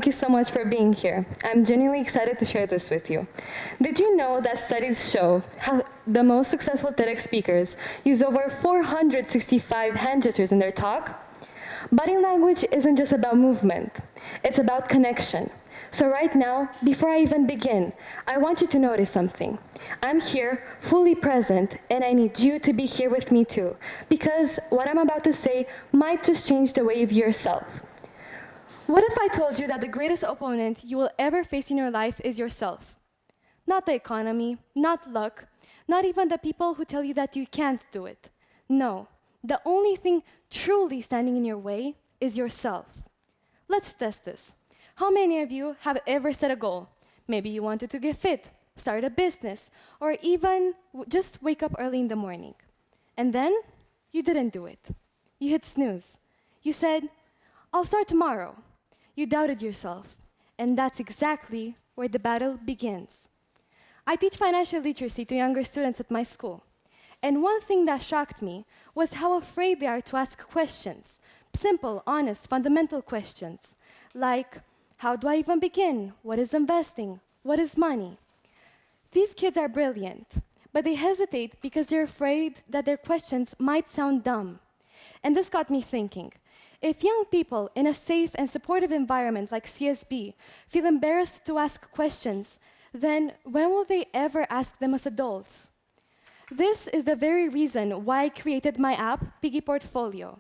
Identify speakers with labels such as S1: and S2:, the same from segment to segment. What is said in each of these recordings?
S1: thank you so much for being here. I'm genuinely excited to share this with you. Did you know that studies show how the most successful TEDx speakers use over 465 hand gestures in their talk? Body language isn't just about movement, it's about connection. So right now, before I even begin, I want you to notice something. I'm here, fully present, and I need you to be here with me too, because what I'm about to say might just change the way you view yourself. What if I told you that the greatest opponent you will ever face in your life is yourself? Not the economy, not luck, not even the people who tell you that you can't do it. No, the only thing truly standing in your way is yourself. Let's test this. How many of you have ever set a goal? Maybe you wanted to get fit, start a business, or even just wake up early in the morning. And then you didn't do it. You hit snooze. You said, I'll start tomorrow. You doubted yourself. And that's exactly where the battle begins. I teach financial literacy to younger students at my school. And one thing that shocked me was how afraid they are to ask questions. Simple, honest, fundamental questions. Like, how do I even begin? What is investing? What is money? These kids are brilliant, but they hesitate because they're afraid that their questions might sound dumb. And this got me thinking. If young people in a safe and supportive environment like CSB feel embarrassed to ask questions, then when will they ever ask them as adults? This is the very reason why I created my app, Piggy Portfolio,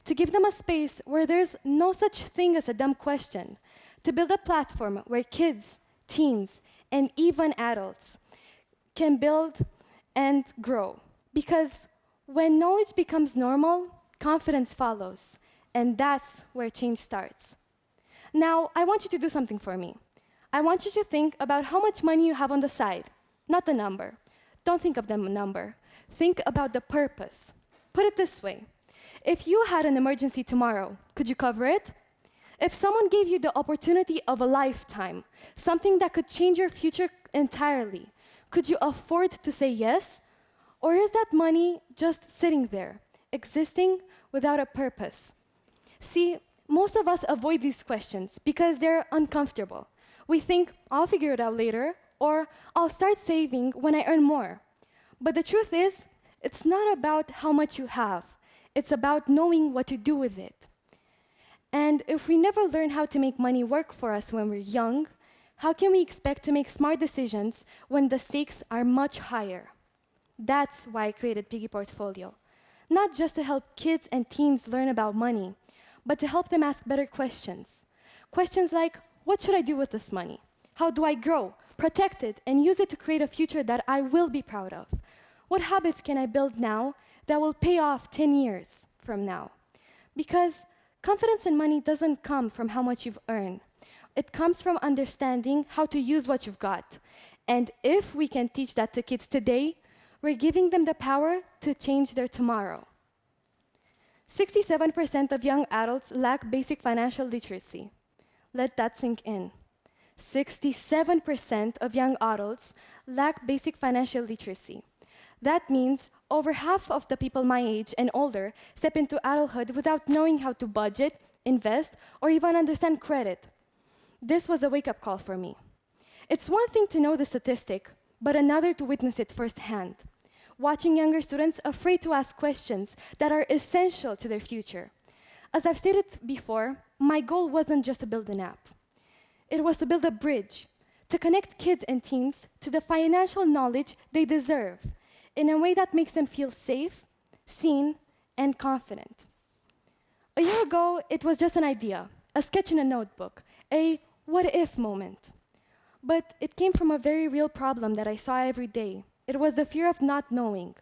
S1: to give them a space where there's no such thing as a dumb question, to build a platform where kids, teens, and even adults can build and grow. Because when knowledge becomes normal, confidence follows, and that's where change starts. Now, I want you to do something for me. I want you to think about how much money you have on the side, not the number. Don't think of the number. Think about the purpose. Put it this way. If you had an emergency tomorrow, could you cover it? If someone gave you the opportunity of a lifetime, something that could change your future entirely, could you afford to say yes? Or is that money just sitting there, existing without a purpose? See, most of us avoid these questions because they're uncomfortable. We think, I'll figure it out later, or I'll start saving when I earn more. But the truth is, it's not about how much you have. It's about knowing what to do with it. And if we never learn how to make money work for us when we're young, how can we expect to make smart decisions when the stakes are much higher? That's why I created Piggy Portfolio. Not just to help kids and teens learn about money, but to help them ask better questions. Questions like, what should I do with this money? How do I grow, protect it, and use it to create a future that I will be proud of? What habits can I build now that will pay off 10 years from now? Because confidence in money doesn't come from how much you've earned. It comes from understanding how to use what you've got. And if we can teach that to kids today, we're giving them the power to change their tomorrow. 67% of young adults lack basic financial literacy. Let that sink in. 67% of young adults lack basic financial literacy. That means over half of the people my age and older step into adulthood without knowing how to budget, invest, or even understand credit. This was a wake-up call for me. It's one thing to know the statistic, but another to witness it firsthand. Watching younger students afraid to ask questions that are essential to their future. As I've stated before, my goal wasn't just to build an app. It was to build a bridge, to connect kids and teens to the financial knowledge they deserve in a way that makes them feel safe, seen, and confident. A year ago, it was just an idea, a sketch in a notebook, a what-if moment. But it came from a very real problem that I saw every day. It was the fear of not knowing.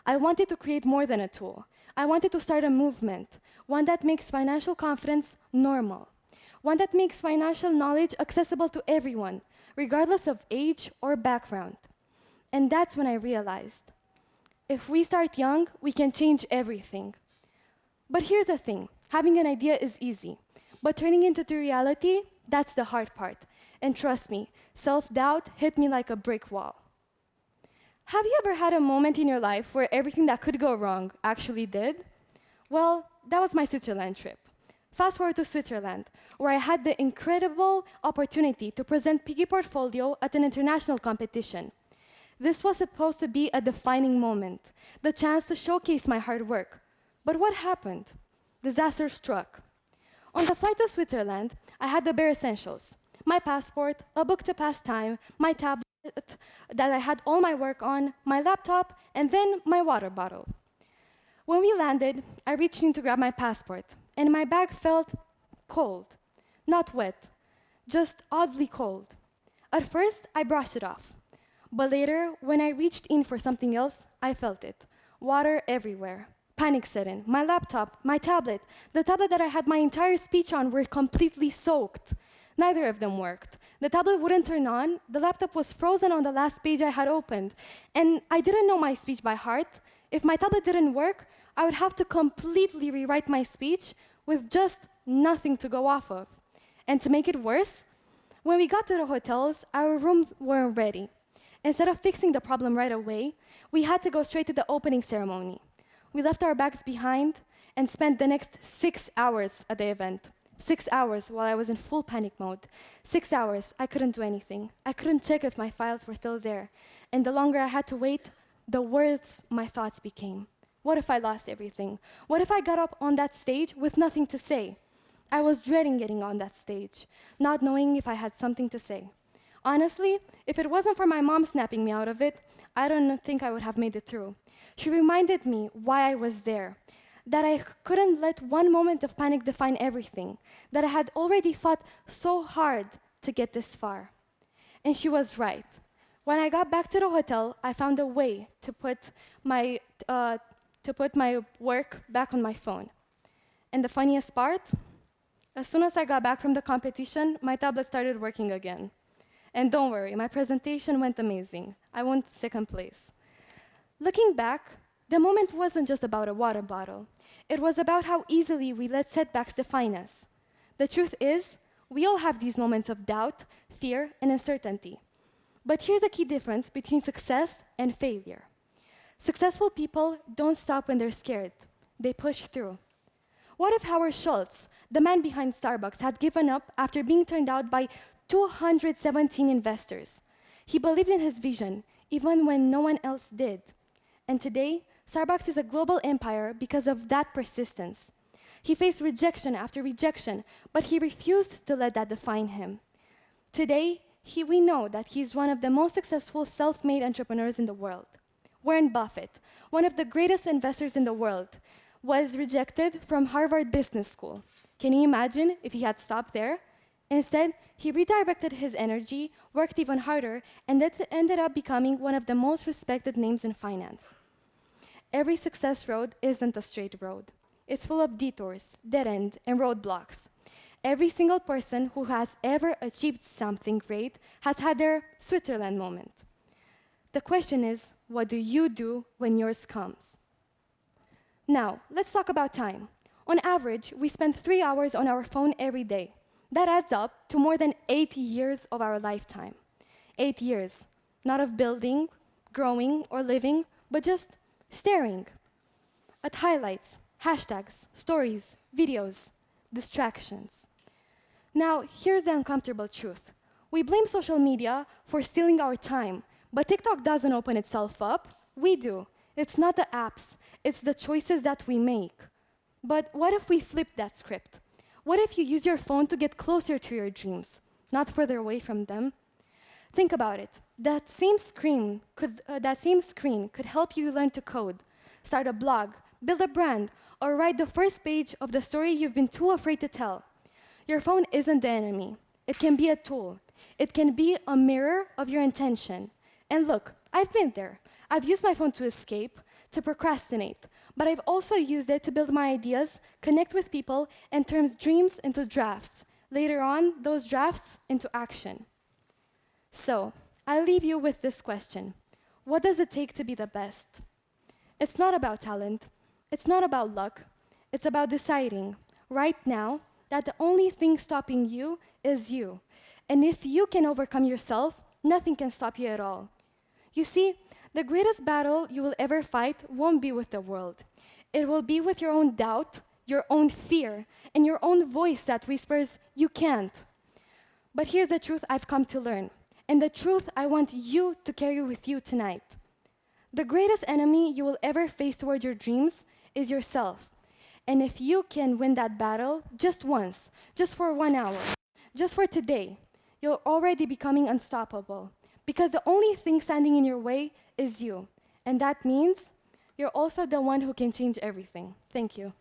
S1: I wanted to create more than a tool. I wanted to start a movement, one that makes financial confidence normal, one that makes financial knowledge accessible to everyone, regardless of age or background. And that's when I realized, if we start young, we can change everything. But here's the thing, having an idea is easy, but turning it into reality, that's the hard part. And trust me, self-doubt hit me like a brick wall. Have you ever had a moment in your life where everything that could go wrong actually did? Well, that was my Switzerland trip.
S2: Fast forward to Switzerland, where I had the incredible opportunity to present Piggy Portfolio at an international competition. This was supposed to be a defining moment, the chance to showcase my hard work. But what happened? Disaster struck. On the flight to Switzerland, I had the bare essentials: my passport, a book to pass time, my tablet that I had all my work on, my laptop, and then my water bottle. When we landed, I reached in to grab my passport, and my bag felt cold. Not wet, just oddly cold. At first, I brushed it off. But later, when I reached in for something else, I felt it. Water everywhere. Panic set in. My laptop, my tablet, the tablet that I had my entire speech on were completely soaked. Neither of them worked. The tablet wouldn't turn on, the laptop was frozen on the last page I had opened, and I didn't know my speech by heart. If my tablet didn't work, I would have to completely rewrite my speech with just nothing to go off of. And to make it worse, when we got to the hotels, our rooms weren't ready. Instead of fixing the problem right away, we had to go straight to the opening ceremony. We left our bags behind and spent the next 6 hours at the event. 6 hours while I was in full panic mode. 6 hours, I couldn't do anything. I couldn't check if my files were still there. And the longer I had to wait, the worse my thoughts became. What if I lost everything? What if I got up on that stage with nothing to say? I was dreading getting on that stage, not knowing if I had something to say. Honestly, if it wasn't for my mom snapping me out of it, I don't think I would have made it through. She reminded me why I was there, that I couldn't let one moment of panic define everything, that I had already fought so hard to get this far. And she was right. When I got back to the hotel, I found a way to put my work back on my phone. And the funniest part, as soon as I got back from the competition, my tablet started working again. And don't worry, my presentation went amazing. I won second place. Looking back, the moment wasn't just about a water bottle. It was about how easily we let setbacks define us. The truth is, we all have these moments of doubt, fear, and uncertainty. But here's a key difference between success and failure. Successful people don't stop when they're scared. They push through. What if Howard Schultz, the man behind Starbucks, had given up after being turned out by 217 investors? He believed in his vision, even when no one else did. And today, Starbucks is a global empire because of that persistence. He faced rejection after rejection, but he refused to let that define him. Today, we know that he's one of the most successful self-made entrepreneurs in the world. Warren Buffett, one of the greatest investors in the world, was rejected from Harvard Business School. Can you imagine if he had stopped there? Instead, he redirected his energy, worked even harder, and that ended up becoming one of the most respected names in finance. Every success road isn't a straight road. It's full of detours, dead end, and roadblocks. Every single person who has ever achieved something great has had their Switzerland moment. The question is, what do you do when yours comes? Now, let's talk about time. On average, we spend 3 hours on our phone every day. That adds up to more than 8 years of our lifetime. 8 years, not of building, growing, or living, but just staring at highlights, hashtags, stories, videos, distractions. Now, here's the uncomfortable truth. We blame social media for stealing our time, but TikTok doesn't open itself up. We do. It's not the apps, it's the choices that we make. But what if we flip that script? What if you use your phone to get closer to your dreams, not further away from them? Think about it. That same screen could help you learn to code, start a blog, build a brand, or write the first page of the story you've been too afraid to tell. Your phone isn't the enemy. It can be a tool. It can be a mirror of your intention. And look, I've been there. I've used my phone to escape, to procrastinate, but I've also used it to build my ideas, connect with people, and turn dreams into drafts. Later on, those drafts into action. So, I leave you with this question. What does it take to be the best? It's not about talent. It's not about luck. It's about deciding, right now, that the only thing stopping you is you. And if you can overcome yourself, nothing can stop you at all. You see, the greatest battle you will ever fight won't be with the world. It will be with your own doubt, your own fear, and your own voice that whispers, you can't. But here's the truth I've come to learn, and the truth I want you to carry with you tonight. The greatest enemy you will ever face toward your dreams is yourself. And if you can win that battle just once, just for 1 hour, just for today, you're already becoming unstoppable. Because the only thing standing in your way is you. And that means you're also the one who can change everything. Thank you.